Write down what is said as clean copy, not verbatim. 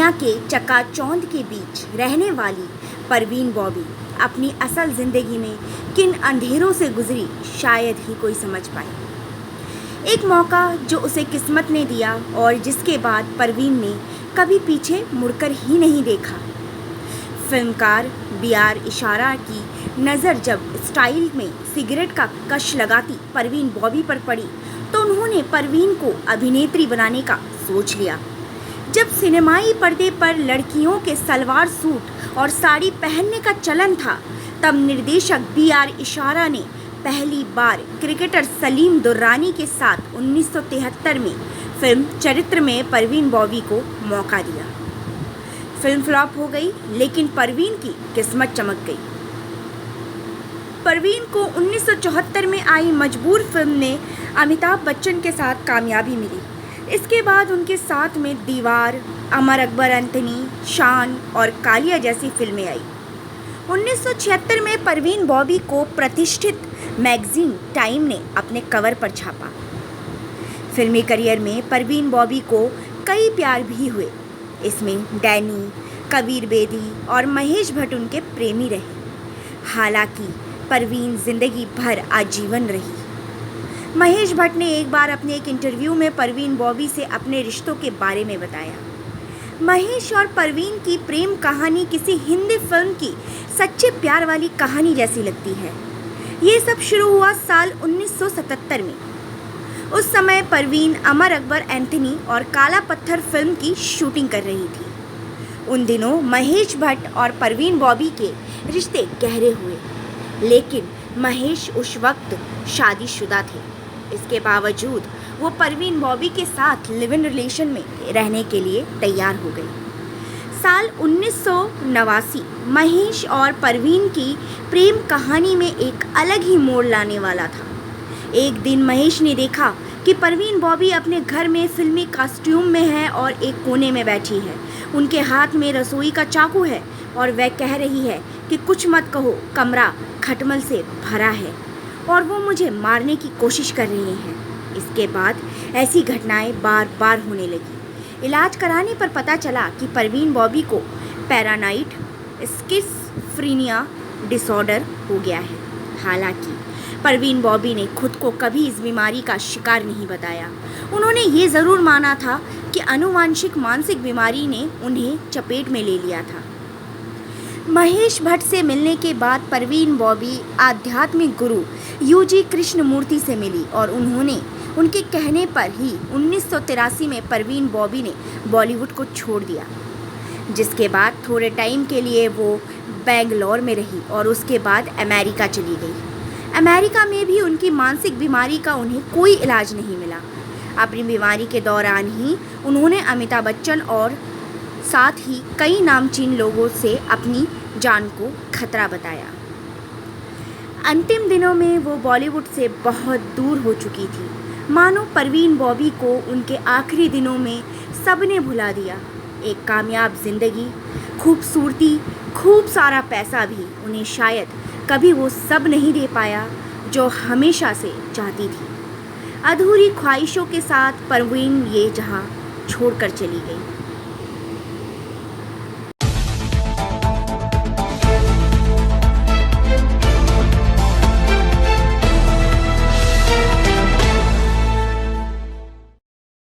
दुनिया के चकाचौंध के बीच रहने वाली परवीन बॉबी अपनी असल ज़िंदगी में किन अंधेरों से गुजरी शायद ही कोई समझ पाए। एक मौका जो उसे किस्मत ने दिया और जिसके बाद परवीन ने कभी पीछे मुड़कर ही नहीं देखा। फिल्मकार B.R. इशारा की नज़र जब स्टाइल में सिगरेट का कश लगाती परवीन बॉबी पर पड़ी तो उन्होंने परवीन को अभिनेत्री बनाने का सोच लिया। जब सिनेमाई पर्दे पर लड़कियों के सलवार सूट और साड़ी पहनने का चलन था तब निर्देशक B.R. इशारा ने पहली बार क्रिकेटर सलीम दुर्रानी के साथ 1973 में फिल्म चरित्र में परवीन बॉबी को मौका दिया। फिल्म फ्लॉप हो गई लेकिन परवीन की किस्मत चमक गई। परवीन को 1974 में आई मजबूर फिल्म ने अमिताभ बच्चन के साथ कामयाबी मिली। इसके बाद उनके साथ में दीवार, अमर अकबर एंथनी, शान और कालिया जैसी फिल्में आई। 1976 में परवीन बॉबी को प्रतिष्ठित मैगजीन टाइम ने अपने कवर पर छापा। फिल्मी करियर में परवीन बॉबी को कई प्यार भी हुए। इसमें डैनी, कबीर बेदी और महेश भट्ट उनके प्रेमी रहे। हालांकि परवीन जिंदगी भर आजीवन रही। महेश भट्ट ने एक बार अपने एक इंटरव्यू में परवीन बॉबी से अपने रिश्तों के बारे में बताया। महेश और परवीन की प्रेम कहानी किसी हिंदी फिल्म की सच्चे प्यार वाली कहानी जैसी लगती है। ये सब शुरू हुआ साल 1977 में। उस समय परवीन अमर अकबर एंथनी और काला पत्थर फिल्म की शूटिंग कर रही थी। उन दिनों महेश भट्ट और परवीन बॉबी के रिश्ते गहरे हुए, लेकिन महेश उस वक्त शादीशुदा थे। इसके बावजूद वो परवीन बॉबी के साथ लिव इन रिलेशन में रहने के लिए तैयार हो गई। साल 1989 महेश और परवीन की प्रेम कहानी में एक अलग ही मोड़ लाने वाला था। एक दिन महेश ने देखा कि परवीन बॉबी अपने घर में फिल्मी कॉस्ट्यूम में है और एक कोने में बैठी है। उनके हाथ में रसोई का चाकू है और वह कह रही है कि कुछ मत कहो, कमरा खटमल से भरा है और वो मुझे मारने की कोशिश कर रहे हैं। इसके बाद ऐसी घटनाएं बार बार होने लगी। इलाज कराने पर पता चला कि परवीन बॉबी को पैरानाइड स्किज़ोफ्रेनिया डिसऑर्डर हो गया है। हालांकि परवीन बॉबी ने खुद को कभी इस बीमारी का शिकार नहीं बताया। उन्होंने ये ज़रूर माना था कि आनुवांशिक मानसिक बीमारी ने उन्हें चपेट में ले लिया था। महेश भट्ट से मिलने के बाद परवीन बॉबी आध्यात्मिक गुरु UG कृष्णमूर्ति से मिली और उन्होंने उनके कहने पर ही 1983 में परवीन बॉबी ने बॉलीवुड को छोड़ दिया, जिसके बाद थोड़े टाइम के लिए वो बेंगलोर में रही और उसके बाद अमेरिका चली गई। अमेरिका में भी उनकी मानसिक बीमारी का उन्हें कोई इलाज नहीं मिला। अपनी बीमारी के दौरान ही उन्होंने अमिताभ बच्चन और साथ ही कई नामचीन लोगों से अपनी जान को खतरा बताया। अंतिम दिनों में वो बॉलीवुड से बहुत दूर हो चुकी थी। मानो परवीन बॉबी को उनके आखिरी दिनों में सबने भुला दिया। एक कामयाब जिंदगी, खूबसूरती, खूब सारा पैसा भी उन्हें शायद कभी वो सब नहीं दे पाया जो हमेशा से चाहती थी। अधूरी ख्वाहिशों के साथ परवीन ये जहां छोड़कर चली गई।